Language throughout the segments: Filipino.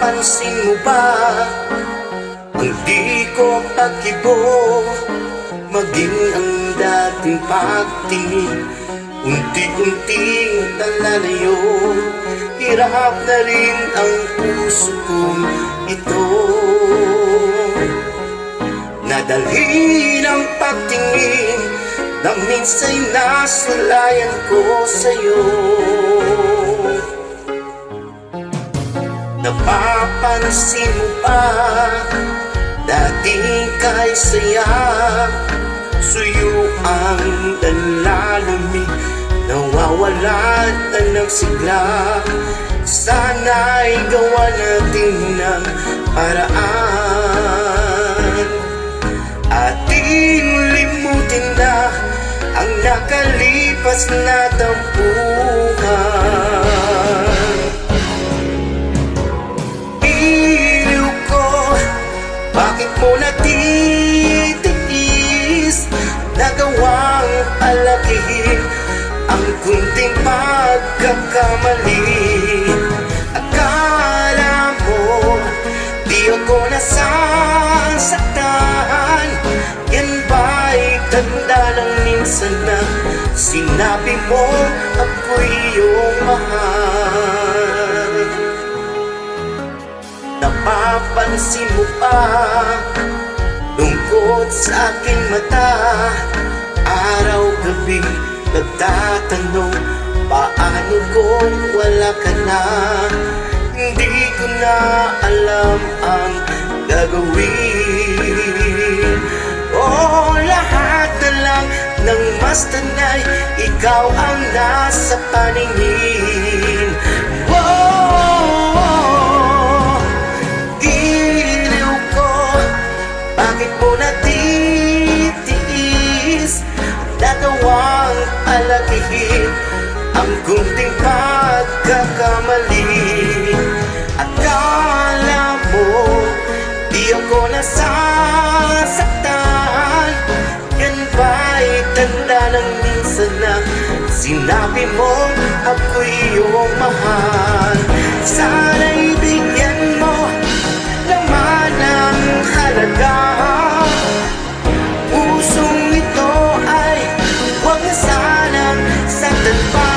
Napapansin mo ba ang di ko pag-ibo? Maging ang dating pagtingin, unti-unting nalalayo. Hirap na rin ang puso kong ito, nadalhin ang pagtingin na minsa'y nasulayan ko sa'yo. Napapansin mo ba dating kay saya? Suyo ang nalalamig, nawawala na ng sigla. Sana'y gawa natin ng paraan, ating limutin na ang nakalipas na tampuhan. Iliw ko, bakit mo natitiis? Nagawang palakihin ang kunting pagkakamali. Akala mo di ako nasasaktan, yan ba'y tanda ng minsan na sinabi mo ako'y iyong mahal? Napapansin mo pa lungkot sa aking mata? Araw-gabi nagtatanong, paano kung wala ka na? Hindi ko na alam ang gagawin. Oh, lahat na lang ng mas tanay, ikaw ang nasa paningin. Oh, giliw ko, bakit mo natitiis? Nagawang palakihin ang kunting pagkakamali. Akala mo di ako nasasaktan, yan ba'y tanda ng minsan na sinabi mo ako'y iyong mahal? Sana'y bigyan mo naman ng halaga. Pusong ito ay huwag na sanang saktan pa.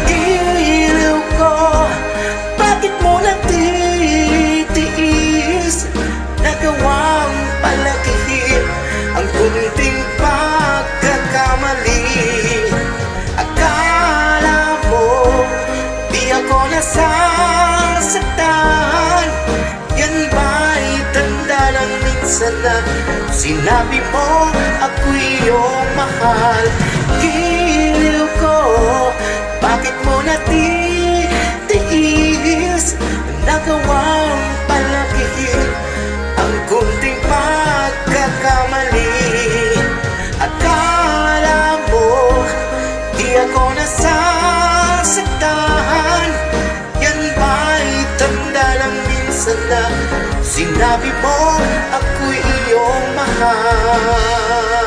Giliw ko, bakit mo natitiis? Nagawang palakihin ang kunting pagkakamali. Akala mo di ako nasasaktan, yan ba'y tanda ng minsan na sinabi mo ako'y iyong mahal? Giliw ko, bakit mo natitiis? Nagawang palakihin ang kunting pagkakamali. Akala mo di ako nasasaktan, yan ba'y tanda ng minsan na sinabi mo ako'y iyong mahal?